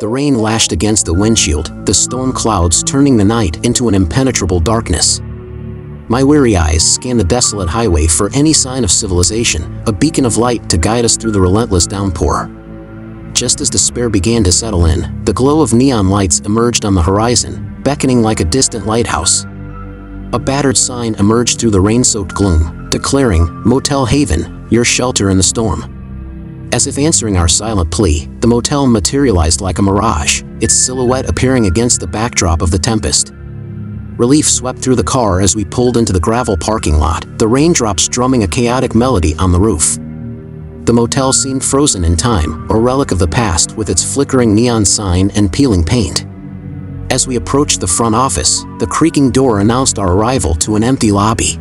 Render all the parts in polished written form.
The rain lashed against the windshield, the storm clouds turning the night into an impenetrable darkness. My weary eyes scanned the desolate highway for any sign of civilization, a beacon of light to guide us through the relentless downpour. Just as despair began to settle in, the glow of neon lights emerged on the horizon, beckoning like a distant lighthouse. A battered sign emerged through the rain-soaked gloom, declaring, "Motel Haven, your shelter in the storm." As if answering our silent plea, the motel materialized like a mirage, its silhouette appearing against the backdrop of the tempest. Relief swept through the car as we pulled into the gravel parking lot, the raindrops drumming a chaotic melody on the roof. The motel seemed frozen in time, a relic of the past with its flickering neon sign and peeling paint. As we approached the front office, the creaking door announced our arrival to an empty lobby.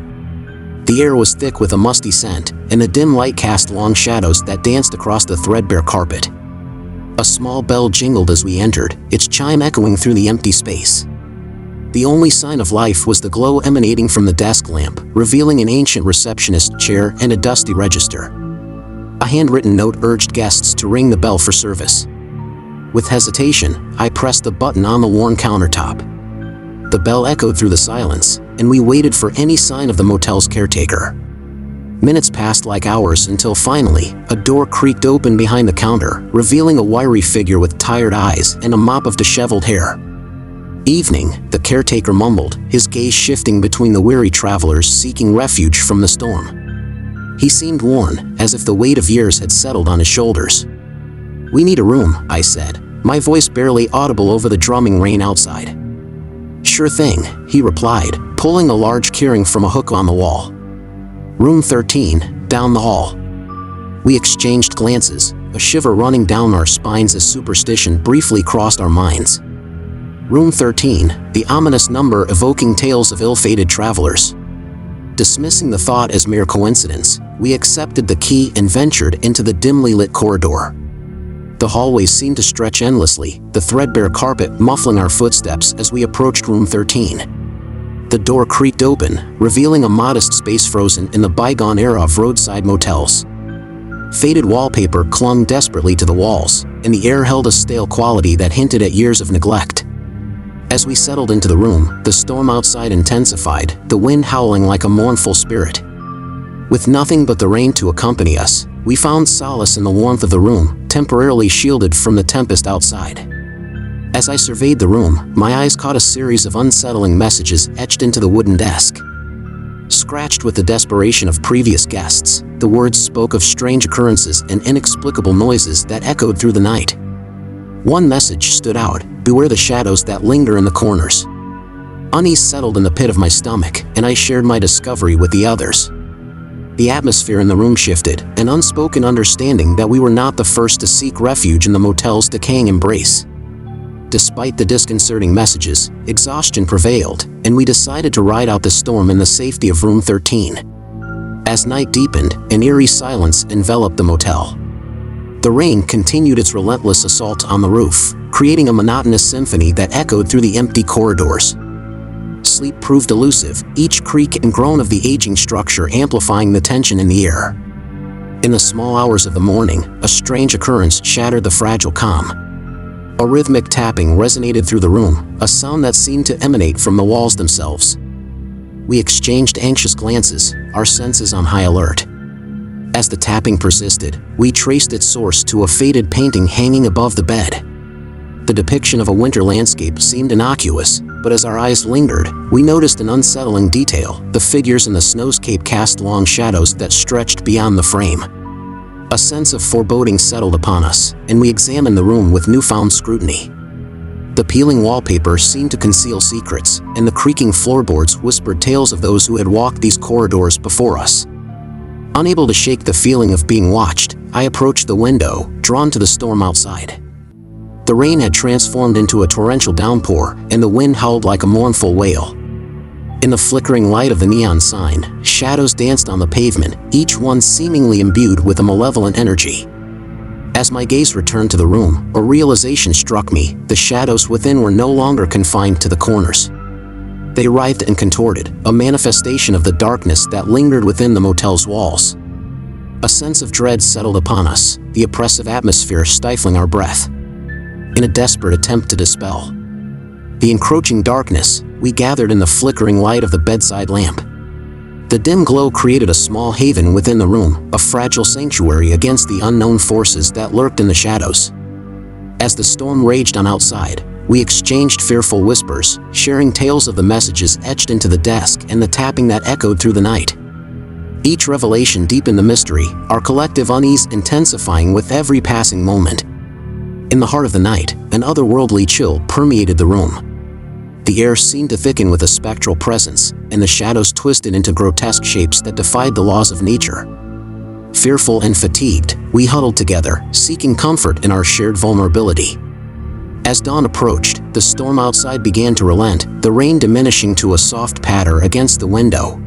The air was thick with a musty scent, and the dim light cast long shadows that danced across the threadbare carpet. A small bell jingled as we entered, its chime echoing through the empty space. The only sign of life was the glow emanating from the desk lamp, revealing an ancient receptionist chair and a dusty register. A handwritten note urged guests to ring the bell for service. With hesitation, I pressed the button on the worn countertop. The bell echoed through the silence, and we waited for any sign of the motel's caretaker. Minutes passed like hours until finally, a door creaked open behind the counter, revealing a wiry figure with tired eyes and a mop of disheveled hair. "Evening," the caretaker mumbled, his gaze shifting between the weary travelers seeking refuge from the storm. He seemed worn, as if the weight of years had settled on his shoulders. "We need a room," I said, my voice barely audible over the drumming rain outside. "Sure thing," he replied, pulling a large keyring from a hook on the wall. "Room 13, down the hall." We exchanged glances, a shiver running down our spines as superstition briefly crossed our minds. Room 13, the ominous number evoking tales of ill-fated travelers. Dismissing the thought as mere coincidence, we accepted the key and ventured into the dimly lit corridor. The hallways seemed to stretch endlessly, the threadbare carpet muffling our footsteps as we approached room 13. The door creaked open, revealing a modest space frozen in the bygone era of roadside motels. Faded wallpaper clung desperately to the walls, and the air held a stale quality that hinted at years of neglect. As we settled into the room, the storm outside intensified, the wind howling like a mournful spirit. With nothing but the rain to accompany us, we found solace in the warmth of the room, temporarily shielded from the tempest outside. As I surveyed the room, my eyes caught a series of unsettling messages etched into the wooden desk. Scratched with the desperation of previous guests, the words spoke of strange occurrences and inexplicable noises that echoed through the night. One message stood out: "Beware the shadows that linger in the corners." Unease settled in the pit of my stomach, and I shared my discovery with the others. The atmosphere in the room shifted, an unspoken understanding that we were not the first to seek refuge in the motel's decaying embrace. Despite the disconcerting messages, exhaustion prevailed, and we decided to ride out the storm in the safety of room 13. As night deepened, an eerie silence enveloped the motel. The rain continued its relentless assault on the roof, creating a monotonous symphony that echoed through the empty corridors. Sleep proved elusive, each creak and groan of the aging structure amplifying the tension in the air. In the small hours of the morning, a strange occurrence shattered the fragile calm. A rhythmic tapping resonated through the room, a sound that seemed to emanate from the walls themselves. We exchanged anxious glances, our senses on high alert. As the tapping persisted, we traced its source to a faded painting hanging above the bed. The depiction of a winter landscape seemed innocuous, but as our eyes lingered, we noticed an unsettling detail: the figures in the snowscape cast long shadows that stretched beyond the frame. A sense of foreboding settled upon us, and we examined the room with newfound scrutiny. The peeling wallpaper seemed to conceal secrets, and the creaking floorboards whispered tales of those who had walked these corridors before us. Unable to shake the feeling of being watched, I approached the window, drawn to the storm outside. The rain had transformed into a torrential downpour, and the wind howled like a mournful wail. In the flickering light of the neon sign, shadows danced on the pavement, each one seemingly imbued with a malevolent energy. As my gaze returned to the room, a realization struck me: the shadows within were no longer confined to the corners. They writhed and contorted, a manifestation of the darkness that lingered within the motel's walls. A sense of dread settled upon us, the oppressive atmosphere stifling our breath. in a desperate attempt to dispel the encroaching darkness. We gathered in the flickering light of the bedside lamp. The dim glow created a small haven within the room, a fragile sanctuary against the unknown forces that lurked in the shadows. As the storm raged on outside, we exchanged fearful whispers, sharing tales of the messages etched into the desk and the tapping that echoed through the night. Each revelation deepened the mystery, our collective unease intensifying with every passing moment. In the heart of the night, an otherworldly chill permeated the room. The air seemed to thicken with a spectral presence, and the shadows twisted into grotesque shapes that defied the laws of nature. Fearful and fatigued, we huddled together, seeking comfort in our shared vulnerability. As dawn approached, the storm outside began to relent, the rain diminishing to a soft patter against the window.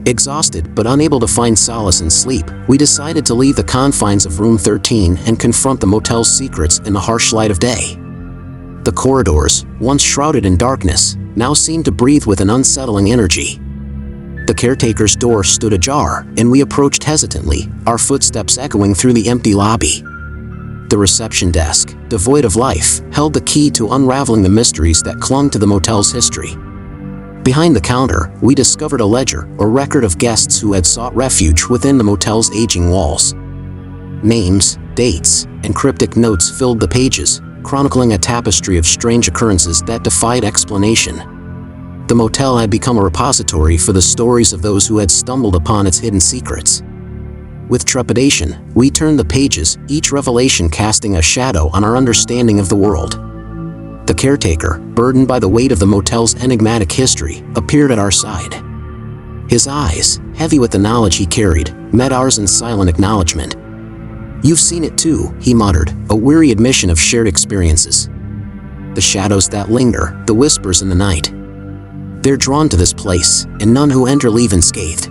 Exhausted but unable to find solace in sleep, we decided to leave the confines of room 13 and confront the motel's secrets in the harsh light of day. The corridors, once shrouded in darkness, now seemed to breathe with an unsettling energy. The caretaker's door stood ajar, and we approached hesitantly, our footsteps echoing through the empty lobby. The reception desk, devoid of life, held the key to unraveling the mysteries that clung to the motel's history. Behind the counter, we discovered a ledger, a record of guests who had sought refuge within the motel's aging walls. Names, dates, and cryptic notes filled the pages, chronicling a tapestry of strange occurrences that defied explanation. The motel had become a repository for the stories of those who had stumbled upon its hidden secrets. With trepidation, we turned the pages, each revelation casting a shadow on our understanding of the world. The caretaker, burdened by the weight of the motel's enigmatic history, appeared at our side. His eyes, heavy with the knowledge he carried, met ours in silent acknowledgement. "You've seen it too," he muttered, a weary admission of shared experiences. "The shadows that linger, the whispers in the night. They're drawn to this place, and none who enter leave unscathed."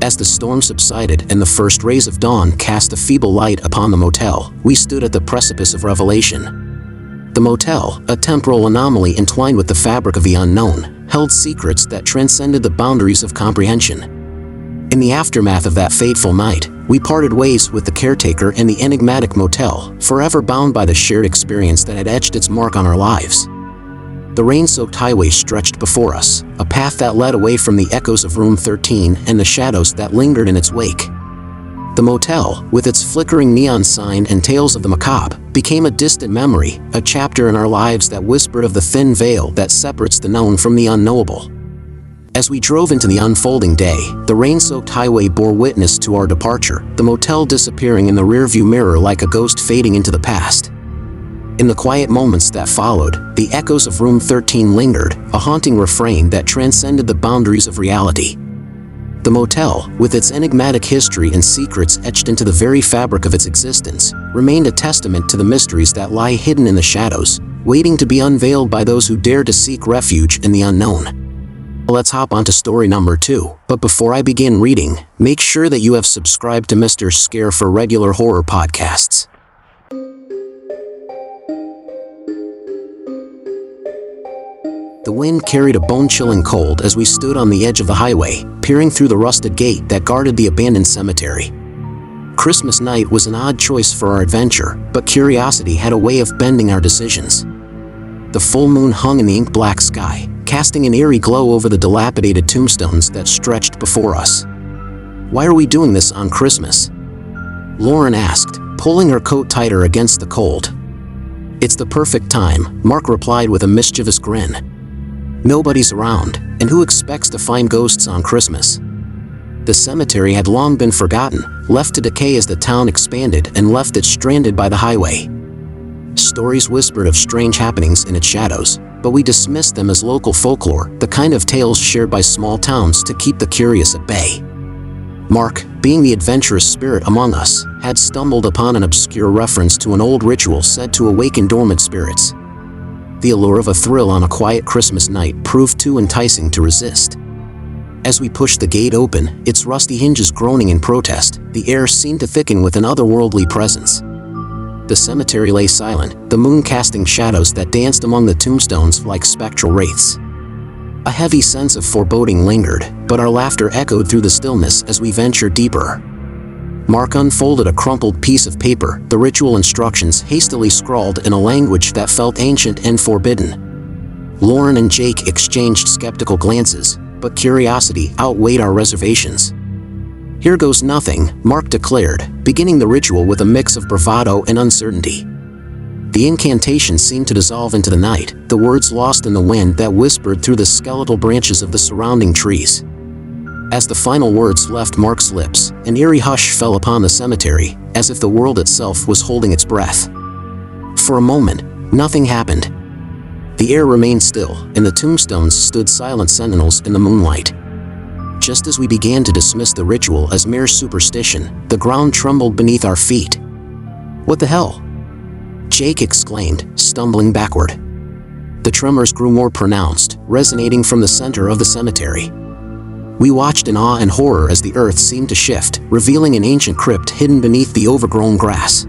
As the storm subsided and the first rays of dawn cast a feeble light upon the motel, we stood at the precipice of revelation. The motel, a temporal anomaly entwined with the fabric of the unknown, held secrets that transcended the boundaries of comprehension. In the aftermath of that fateful night, we parted ways with the caretaker and the enigmatic motel, forever bound by the shared experience that had etched its mark on our lives. The rain-soaked highway stretched before us, a path that led away from the echoes of room 13 and the shadows that lingered in its wake. The motel, with its flickering neon sign and tales of the macabre, became a distant memory, a chapter in our lives that whispered of the thin veil that separates the known from the unknowable. As we drove into the unfolding day, the rain-soaked highway bore witness to our departure, the motel disappearing in the rearview mirror like a ghost fading into the past. In the quiet moments that followed, the echoes of room 13 lingered, a haunting refrain that transcended the boundaries of reality. The motel, with its enigmatic history and secrets etched into the very fabric of its existence, remained a testament to the mysteries that lie hidden in the shadows, waiting to be unveiled by those who dare to seek refuge in the unknown. Let's hop onto story number 2, but before I begin reading, make sure that you have subscribed to Mr. Scare for regular horror podcasts. The wind carried a bone-chilling cold as we stood on the edge of the highway, peering through the rusted gate that guarded the abandoned cemetery. Christmas night was an odd choice for our adventure, but curiosity had a way of bending our decisions. The full moon hung in the ink-black sky, casting an eerie glow over the dilapidated tombstones that stretched before us. "Why are we doing this on Christmas?" Lauren asked, pulling her coat tighter against the cold. "It's the perfect time," Mark replied with a mischievous grin. "Nobody's around, and who expects to find ghosts on Christmas?" The cemetery had long been forgotten, left to decay as the town expanded and left it stranded by the highway. Stories whispered of strange happenings in its shadows, but we dismissed them as local folklore, the kind of tales shared by small towns to keep the curious at bay. Mark, being the adventurous spirit among us, had stumbled upon an obscure reference to an old ritual said to awaken dormant spirits. The allure of a thrill on a quiet Christmas night proved too enticing to resist. As we pushed the gate open, its rusty hinges groaning in protest, the air seemed to thicken with an otherworldly presence. The cemetery lay silent, the moon casting shadows that danced among the tombstones like spectral wraiths. A heavy sense of foreboding lingered, but our laughter echoed through the stillness as we ventured deeper. Mark unfolded a crumpled piece of paper, the ritual instructions hastily scrawled in a language that felt ancient and forbidden. Lauren and Jake exchanged skeptical glances, but curiosity outweighed our reservations. "Here goes nothing," Mark declared, beginning the ritual with a mix of bravado and uncertainty. The incantation seemed to dissolve into the night, the words lost in the wind that whispered through the skeletal branches of the surrounding trees. As the final words left Mark's lips, an eerie hush fell upon the cemetery, as if the world itself was holding its breath. For a moment, nothing happened. The air remained still, and the tombstones stood silent sentinels in the moonlight. Just as we began to dismiss the ritual as mere superstition, the ground trembled beneath our feet. "What the hell?" Jake exclaimed, stumbling backward. The tremors grew more pronounced, resonating from the center of the cemetery. We watched in awe and horror as the earth seemed to shift, revealing an ancient crypt hidden beneath the overgrown grass.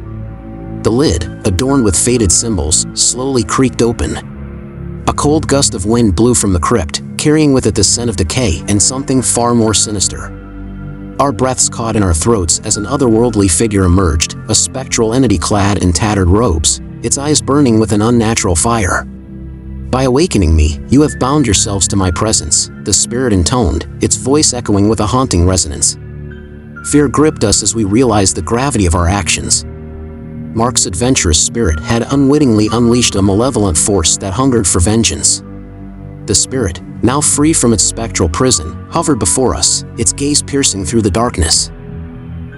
The lid, adorned with faded symbols, slowly creaked open. A cold gust of wind blew from the crypt, carrying with it the scent of decay and something far more sinister. Our breaths caught in our throats as an otherworldly figure emerged, a spectral entity clad in tattered robes, its eyes burning with an unnatural fire. "By awakening me, you have bound yourselves to my presence," the spirit intoned, its voice echoing with a haunting resonance. Fear gripped us as we realized the gravity of our actions. Mark's adventurous spirit had unwittingly unleashed a malevolent force that hungered for vengeance. The spirit, now free from its spectral prison, hovered before us, its gaze piercing through the darkness.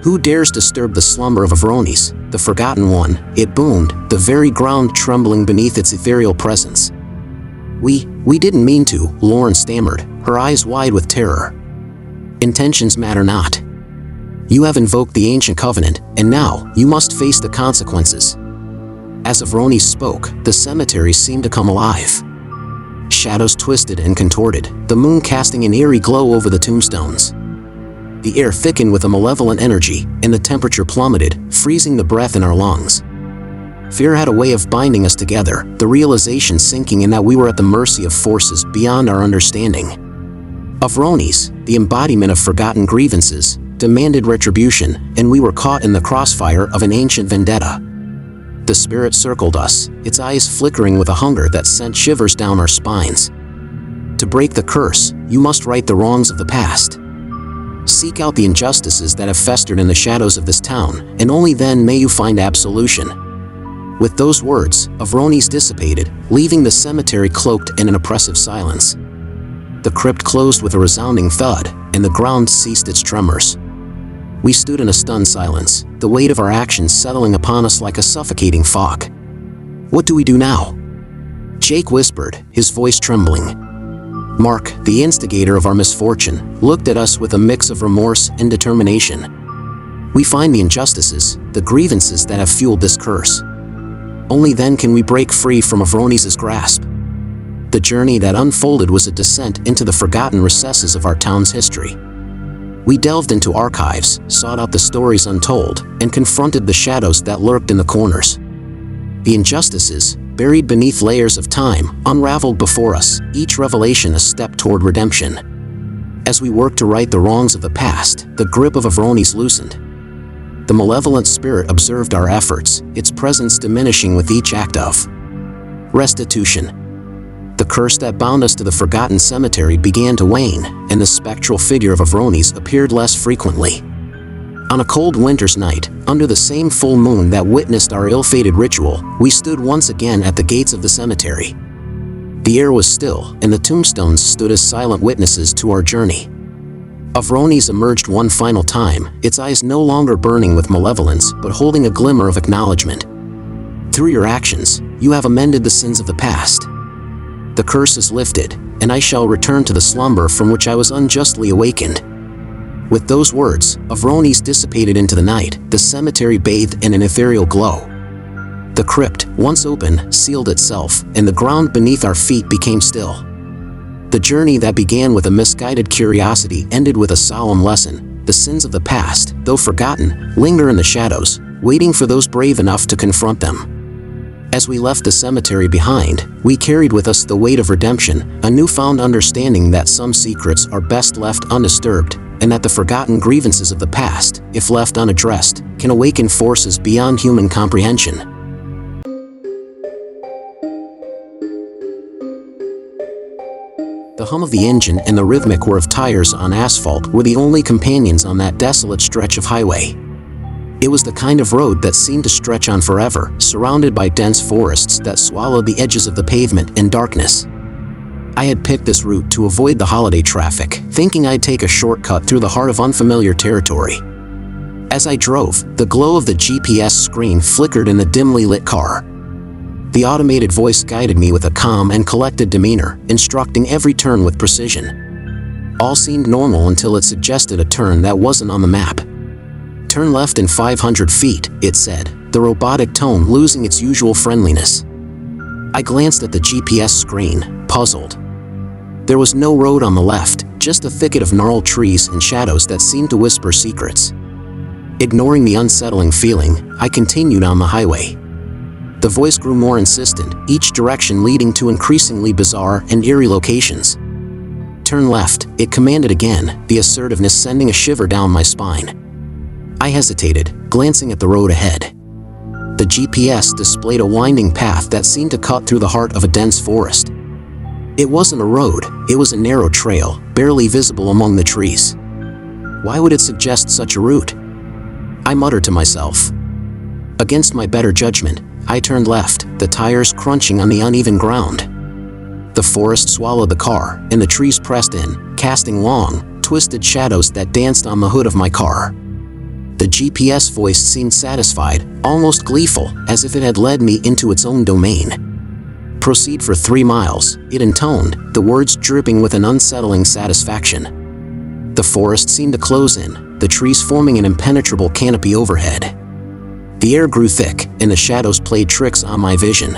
"Who dares disturb the slumber of Avronis, the Forgotten One?" it boomed, the very ground trembling beneath its ethereal presence. We didn't mean to," Lauren stammered, her eyes wide with terror. "Intentions matter not. You have invoked the ancient covenant, and now you must face the consequences." As Avronis spoke, the cemetery seemed to come alive. Shadows twisted and contorted, the moon casting an eerie glow over the tombstones. The air thickened with a malevolent energy, and the temperature plummeted, freezing the breath in our lungs. Fear had a way of binding us together, the realization sinking in that we were at the mercy of forces beyond our understanding. Avronis, the embodiment of forgotten grievances, demanded retribution, and we were caught in the crossfire of an ancient vendetta. The spirit circled us, its eyes flickering with a hunger that sent shivers down our spines. "To break the curse, you must right the wrongs of the past. Seek out the injustices that have festered in the shadows of this town, and only then may you find absolution." With those words, Avronis dissipated, leaving the cemetery cloaked in an oppressive silence. The crypt closed with a resounding thud, and the ground ceased its tremors. We stood in a stunned silence, the weight of our actions settling upon us like a suffocating fog. "What do we do now?" Jake whispered, his voice trembling. Mark, the instigator of our misfortune, looked at us with a mix of remorse and determination. "We find the injustices, the grievances that have fueled this curse. Only then can we break free from Avronis' grasp." The journey that unfolded was a descent into the forgotten recesses of our town's history. We delved into archives, sought out the stories untold, and confronted the shadows that lurked in the corners. The injustices, buried beneath layers of time, unraveled before us, each revelation a step toward redemption. As we worked to right the wrongs of the past, the grip of Avronis loosened. The malevolent spirit observed our efforts, its presence diminishing with each act of restitution. The curse that bound us to the forgotten cemetery began to wane, and the spectral figure of Avronis appeared less frequently. On a cold winter's night, under the same full moon that witnessed our ill-fated ritual, we stood once again at the gates of the cemetery. The air was still, and the tombstones stood as silent witnesses to our journey. Avronis emerged one final time, its eyes no longer burning with malevolence, but holding a glimmer of acknowledgement. "Through your actions, you have amended the sins of the past. The curse is lifted, and I shall return to the slumber from which I was unjustly awakened." With those words, Avronis dissipated into the night, the cemetery bathed in an ethereal glow. The crypt, once open, sealed itself, and the ground beneath our feet became still. The journey that began with a misguided curiosity ended with a solemn lesson. The sins of the past, though forgotten, linger in the shadows, waiting for those brave enough to confront them. As we left the cemetery behind, we carried with us the weight of redemption, a newfound understanding that some secrets are best left undisturbed, and that the forgotten grievances of the past, if left unaddressed, can awaken forces beyond human comprehension. The hum of the engine and the rhythmic whir of tires on asphalt were the only companions on that desolate stretch of highway. It was the kind of road that seemed to stretch on forever, surrounded by dense forests that swallowed the edges of the pavement in darkness. I had picked this route to avoid the holiday traffic, thinking I'd take a shortcut through the heart of unfamiliar territory. As I drove, the glow of the GPS screen flickered in the dimly lit car. The automated voice guided me with a calm and collected demeanor, instructing every turn with precision. All seemed normal until it suggested a turn that wasn't on the map. "Turn left in 500 feet, it said, the robotic tone losing its usual friendliness. I glanced at the GPS screen, puzzled. There was no road on the left, just a thicket of gnarled trees and shadows that seemed to whisper secrets. Ignoring the unsettling feeling, I continued on the highway. The voice grew more insistent, each direction leading to increasingly bizarre and eerie locations. "Turn left," it commanded again, the assertiveness sending a shiver down my spine. I hesitated, glancing at the road ahead. The GPS displayed a winding path that seemed to cut through the heart of a dense forest. It wasn't a road, it was a narrow trail, barely visible among the trees. Why would it suggest such a route? I muttered to myself. Against my better judgment, I turned left, the tires crunching on the uneven ground. The forest swallowed the car, and the trees pressed in, casting long, twisted shadows that danced on the hood of my car. The GPS voice seemed satisfied, almost gleeful, as if it had led me into its own domain. "Proceed for 3 miles, it intoned, the words dripping with an unsettling satisfaction. The forest seemed to close in, the trees forming an impenetrable canopy overhead. The air grew thick, and the shadows played tricks on my vision.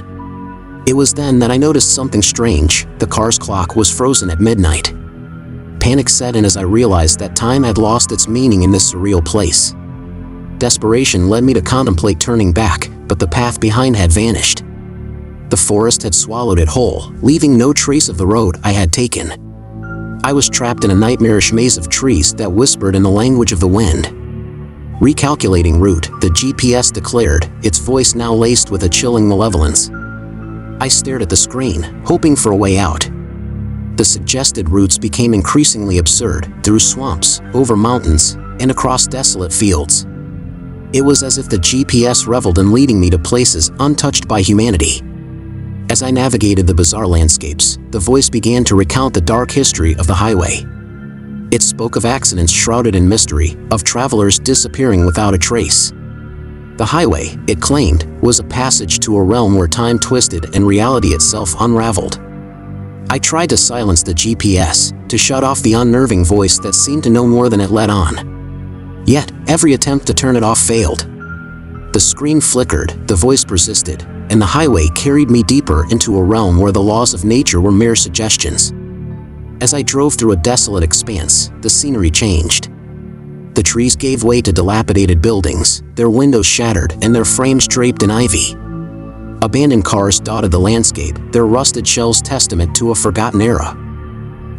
It was then that I noticed something strange. The car's clock was frozen at midnight. Panic set in as I realized that time had lost its meaning in this surreal place. Desperation led me to contemplate turning back, but the path behind had vanished. The forest had swallowed it whole, leaving no trace of the road I had taken. I was trapped in a nightmarish maze of trees that whispered in the language of the wind. Recalculating route, the GPS declared, its voice now laced with a chilling malevolence. I stared at the screen, hoping for a way out. The suggested routes became increasingly absurd, through swamps, over mountains, and across desolate fields. It was as if the GPS reveled in leading me to places untouched by humanity. As I navigated the bizarre landscapes, the voice began to recount the dark history of the highway. It spoke of accidents shrouded in mystery, of travelers disappearing without a trace. The highway, it claimed, was a passage to a realm where time twisted and reality itself unraveled. I tried to silence the GPS, to shut off the unnerving voice that seemed to know more than it let on. Yet, every attempt to turn it off failed. The screen flickered, the voice persisted, and the highway carried me deeper into a realm where the laws of nature were mere suggestions. As I drove through a desolate expanse, the scenery changed. The trees gave way to dilapidated buildings, their windows shattered and their frames draped in ivy. Abandoned cars dotted the landscape, their rusted shells testament to a forgotten era.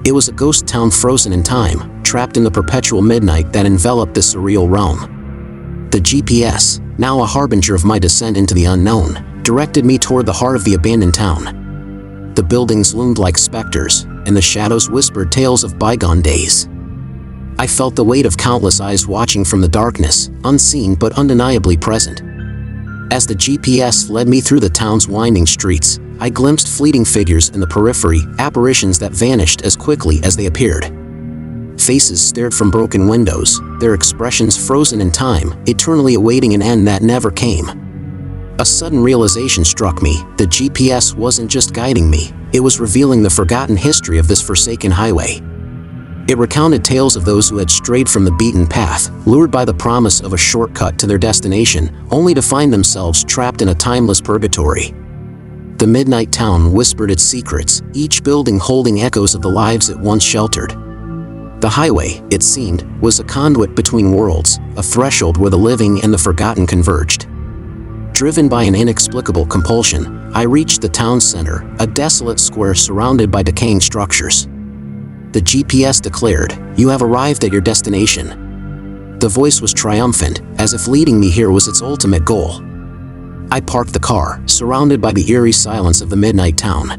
It was a ghost town frozen in time, trapped in the perpetual midnight that enveloped this surreal realm. The GPS, now a harbinger of my descent into the unknown, directed me toward the heart of the abandoned town. The buildings loomed like specters, and the shadows whispered tales of bygone days. I felt the weight of countless eyes watching from the darkness, unseen but undeniably present. As the GPS led me through the town's winding streets, I glimpsed fleeting figures in the periphery, apparitions that vanished as quickly as they appeared. Faces stared from broken windows, their expressions frozen in time, eternally awaiting an end that never came. A sudden realization struck me. The GPS wasn't just guiding me, it was revealing the forgotten history of this forsaken highway. It recounted tales of those who had strayed from the beaten path, lured by the promise of a shortcut to their destination, only to find themselves trapped in a timeless purgatory. The midnight town whispered its secrets, each building holding echoes of the lives it once sheltered. The highway, it seemed, was a conduit between worlds, a threshold where the living and the forgotten converged. Driven by an inexplicable compulsion, I reached the town center, a desolate square surrounded by decaying structures. The GPS declared, "You have arrived at your destination." The voice was triumphant, as if leading me here was its ultimate goal. I parked the car, surrounded by the eerie silence of the midnight town.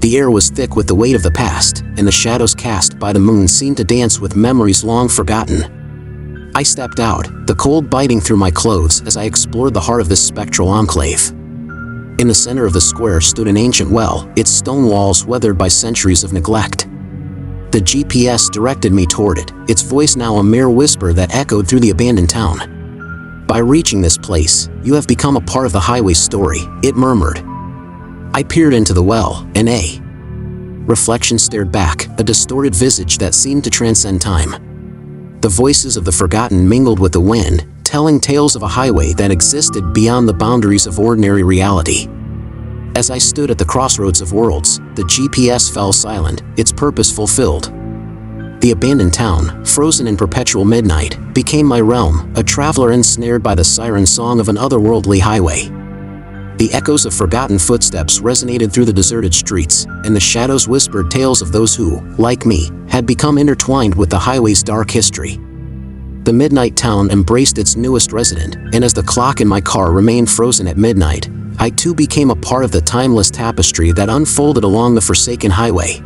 The air was thick with the weight of the past, and the shadows cast by the moon seemed to dance with memories long forgotten. I stepped out, the cold biting through my clothes as I explored the heart of this spectral enclave. In the center of the square stood an ancient well, its stone walls weathered by centuries of neglect. The GPS directed me toward it, its voice now a mere whisper that echoed through the abandoned town. "By reaching this place, you have become a part of the highway's story," it murmured. I peered into the well, and a reflection stared back, a distorted visage that seemed to transcend time. The voices of the forgotten mingled with the wind, telling tales of a highway that existed beyond the boundaries of ordinary reality. As I stood at the crossroads of worlds, the GPS fell silent, its purpose fulfilled. The abandoned town, frozen in perpetual midnight, became my realm, a traveler ensnared by the siren song of an otherworldly highway. The echoes of forgotten footsteps resonated through the deserted streets, and the shadows whispered tales of those who, like me, had become intertwined with the highway's dark history. The midnight town embraced its newest resident, and as the clock in my car remained frozen at midnight, I too became a part of the timeless tapestry that unfolded along the forsaken highway.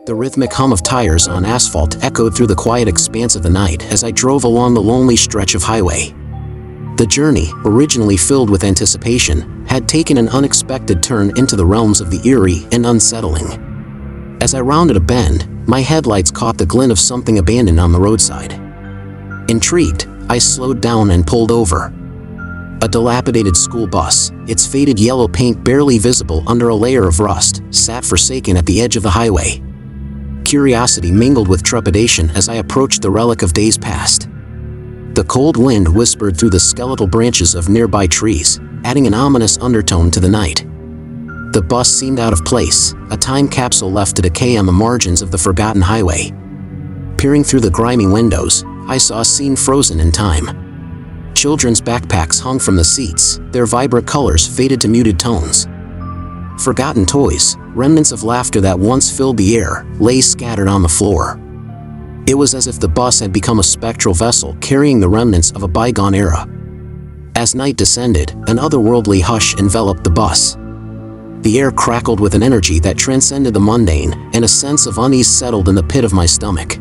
The rhythmic hum of tires on asphalt echoed through the quiet expanse of the night as I drove along the lonely stretch of highway. The journey, originally filled with anticipation, had taken an unexpected turn into the realms of the eerie and unsettling. As I rounded a bend, my headlights caught the glint of something abandoned on the roadside. Intrigued, I slowed down and pulled over. A dilapidated school bus, its faded yellow paint barely visible under a layer of rust, sat forsaken at the edge of the highway. Curiosity mingled with trepidation as I approached the relic of days past. The cold wind whispered through the skeletal branches of nearby trees, adding an ominous undertone to the night. The bus seemed out of place, a time capsule left to decay on the margins of the forgotten highway. Peering through the grimy windows, I saw a scene frozen in time. Children's backpacks hung from the seats, their vibrant colors faded to muted tones. Forgotten toys, remnants of laughter that once filled the air, lay scattered on the floor. It was as if the bus had become a spectral vessel carrying the remnants of a bygone era. As night descended, an otherworldly hush enveloped the bus. The air crackled with an energy that transcended the mundane, and a sense of unease settled in the pit of my stomach.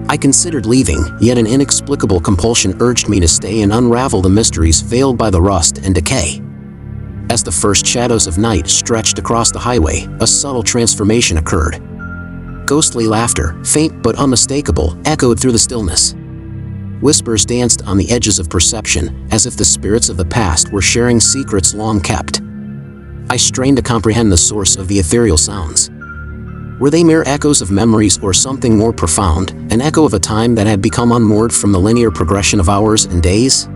I considered leaving, yet an inexplicable compulsion urged me to stay and unravel the mysteries veiled by the rust and decay. As the first shadows of night stretched across the highway, a subtle transformation occurred. Ghostly laughter, faint but unmistakable, echoed through the stillness. Whispers danced on the edges of perception, as if the spirits of the past were sharing secrets long kept. I strained to comprehend the source of the ethereal sounds. Were they mere echoes of memories or something more profound, an echo of a time that had become unmoored from the linear progression of hours and days?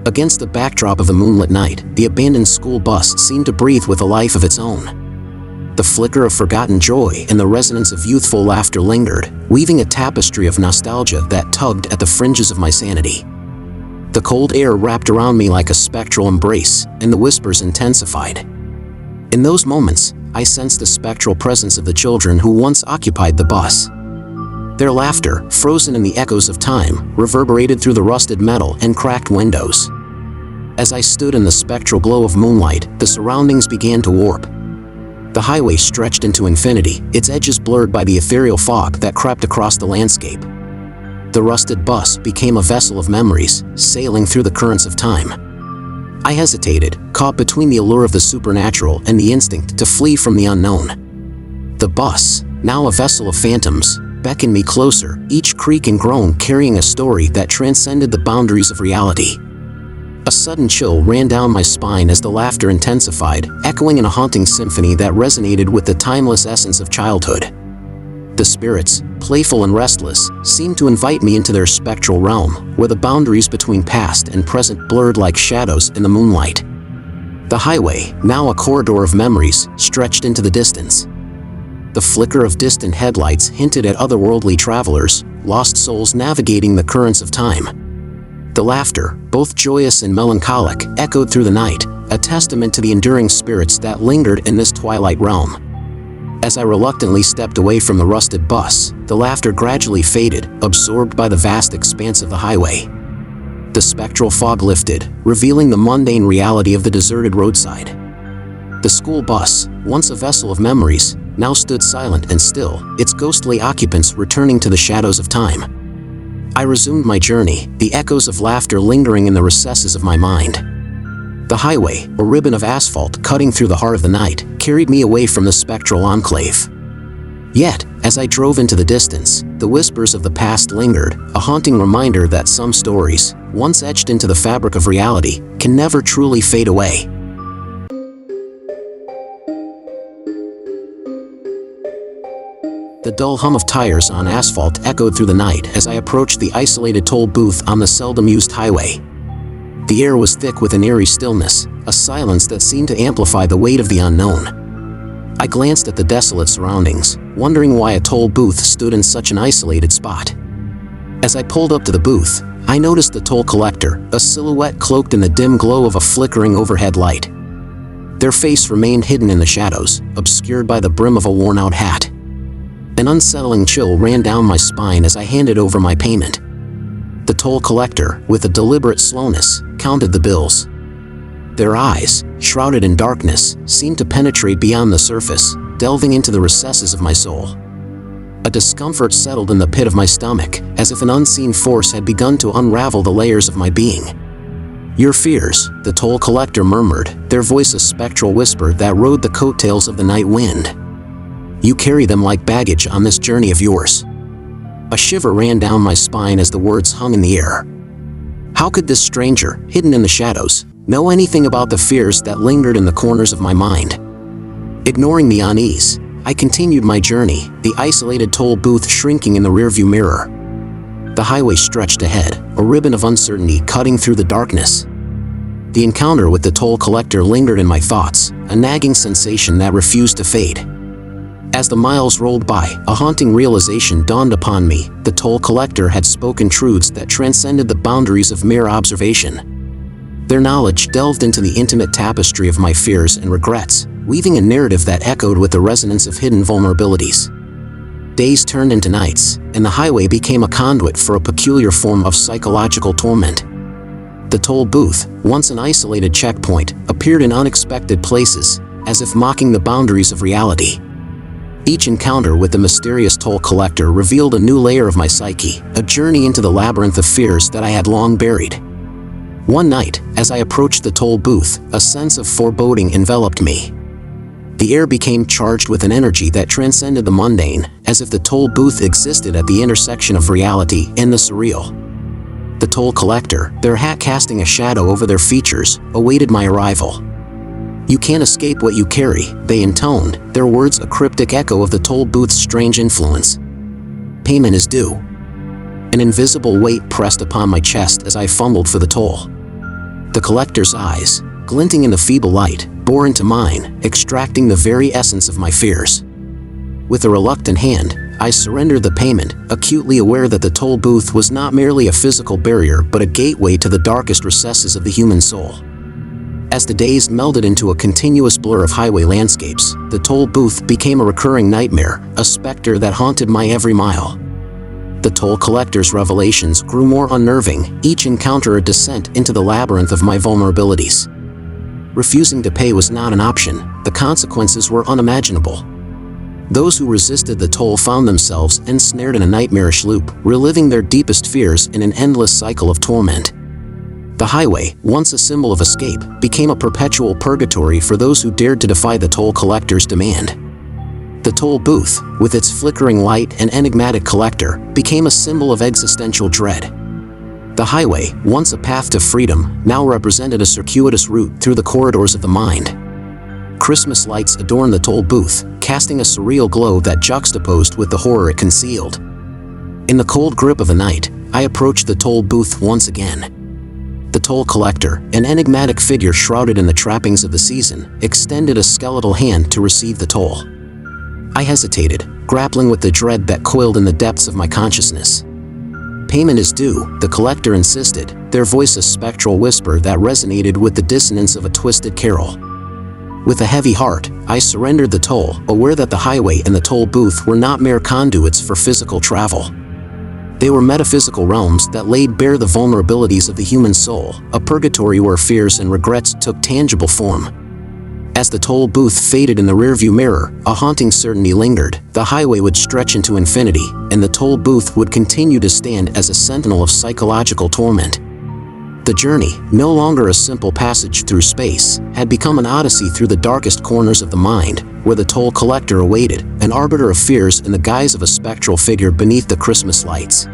Against the backdrop of the moonlit night, the abandoned school bus seemed to breathe with a life of its own. The flicker of forgotten joy and the resonance of youthful laughter lingered, weaving a tapestry of nostalgia that tugged at the fringes of my sanity. The cold air wrapped around me like a spectral embrace, and the whispers intensified. In those moments, I sensed the spectral presence of the children who once occupied the bus. Their laughter, frozen in the echoes of time, reverberated through the rusted metal and cracked windows. As I stood in the spectral glow of moonlight, the surroundings began to warp. The highway stretched into infinity, its edges blurred by the ethereal fog that crept across the landscape. The rusted bus became a vessel of memories, sailing through the currents of time. I hesitated, caught between the allure of the supernatural and the instinct to flee from the unknown. The bus, now a vessel of phantoms, beckoned me closer, each creak and groan carrying a story that transcended the boundaries of reality. A sudden chill ran down my spine as the laughter intensified, echoing in a haunting symphony that resonated with the timeless essence of childhood. The spirits, playful and restless, seemed to invite me into their spectral realm, where the boundaries between past and present blurred like shadows in the moonlight. The highway, now a corridor of memories, stretched into the distance. The flicker of distant headlights hinted at otherworldly travelers, lost souls navigating the currents of time. The laughter, both joyous and melancholic, echoed through the night, a testament to the enduring spirits that lingered in this twilight realm. As I reluctantly stepped away from the rusted bus, the laughter gradually faded, absorbed by the vast expanse of the highway. The spectral fog lifted, revealing the mundane reality of the deserted roadside. The school bus, once a vessel of memories, now stood silent and still, its ghostly occupants returning to the shadows of time. I resumed my journey, the echoes of laughter lingering in the recesses of my mind. The highway, a ribbon of asphalt cutting through the heart of the night, carried me away from the spectral enclave. Yet, as I drove into the distance, the whispers of the past lingered, a haunting reminder that some stories, once etched into the fabric of reality, can never truly fade away. The dull hum of tires on asphalt echoed through the night as I approached the isolated toll booth on the seldom-used highway. The air was thick with an eerie stillness, a silence that seemed to amplify the weight of the unknown. I glanced at the desolate surroundings, wondering why a toll booth stood in such an isolated spot. As I pulled up to the booth, I noticed the toll collector, a silhouette cloaked in the dim glow of a flickering overhead light. Their face remained hidden in the shadows, obscured by the brim of a worn-out hat. An unsettling chill ran down my spine as I handed over my payment. The toll collector, with a deliberate slowness, counted the bills. Their eyes, shrouded in darkness, seemed to penetrate beyond the surface, delving into the recesses of my soul. A discomfort settled in the pit of my stomach, as if an unseen force had begun to unravel the layers of my being. "Your fears," the toll collector murmured, their voice a spectral whisper that rode the coattails of the night wind. "You carry them like baggage on this journey of yours." A shiver ran down my spine as the words hung in the air. How could this stranger, hidden in the shadows, know anything about the fears that lingered in the corners of my mind? Ignoring the unease, I continued my journey, the isolated toll booth shrinking in the rearview mirror. The highway stretched ahead, a ribbon of uncertainty cutting through the darkness. The encounter with the toll collector lingered in my thoughts, a nagging sensation that refused to fade. As the miles rolled by, a haunting realization dawned upon me. The toll collector had spoken truths that transcended the boundaries of mere observation. Their knowledge delved into the intimate tapestry of my fears and regrets, weaving a narrative that echoed with the resonance of hidden vulnerabilities. Days turned into nights, and the highway became a conduit for a peculiar form of psychological torment. The toll booth, once an isolated checkpoint, appeared in unexpected places, as if mocking the boundaries of reality. Each encounter with the mysterious toll collector revealed a new layer of my psyche, a journey into the labyrinth of fears that I had long buried. One night, as I approached the toll booth, a sense of foreboding enveloped me. The air became charged with an energy that transcended the mundane, as if the toll booth existed at the intersection of reality and the surreal. The toll collector, their hat casting a shadow over their features, awaited my arrival. "You can't escape what you carry," they intoned, their words a cryptic echo of the toll booth's strange influence. "Payment is due." An invisible weight pressed upon my chest as I fumbled for the toll. The collector's eyes, glinting in the feeble light, bore into mine, extracting the very essence of my fears. With a reluctant hand, I surrendered the payment, acutely aware that the toll booth was not merely a physical barrier but a gateway to the darkest recesses of the human soul. As the days melded into a continuous blur of highway landscapes, the toll booth became a recurring nightmare, a specter that haunted my every mile. The toll collector's revelations grew more unnerving, each encounter a descent into the labyrinth of my vulnerabilities. Refusing to pay was not an option, the consequences were unimaginable. Those who resisted the toll found themselves ensnared in a nightmarish loop, reliving their deepest fears in an endless cycle of torment. The highway, once a symbol of escape, became a perpetual purgatory for those who dared to defy the toll collector's demand. The toll booth, with its flickering light and enigmatic collector, became a symbol of existential dread. The highway, once a path to freedom, now represented a circuitous route through the corridors of the mind. Christmas lights adorned the toll booth, casting a surreal glow that juxtaposed with the horror it concealed. In the cold grip of the night, I approached the toll booth once again. The toll collector, an enigmatic figure shrouded in the trappings of the season, extended a skeletal hand to receive the toll. I hesitated, grappling with the dread that coiled in the depths of my consciousness. "Payment is due," the collector insisted, their voice a spectral whisper that resonated with the dissonance of a twisted carol. With a heavy heart, I surrendered the toll, aware that the highway and the toll booth were not mere conduits for physical travel. They were metaphysical realms that laid bare the vulnerabilities of the human soul, a purgatory where fears and regrets took tangible form. As the toll booth faded in the rearview mirror, a haunting certainty lingered. The highway would stretch into infinity, and the toll booth would continue to stand as a sentinel of psychological torment. The journey, no longer a simple passage through space, had become an odyssey through the darkest corners of the mind, where the toll collector awaited, an arbiter of fears in the guise of a spectral figure beneath the Christmas lights.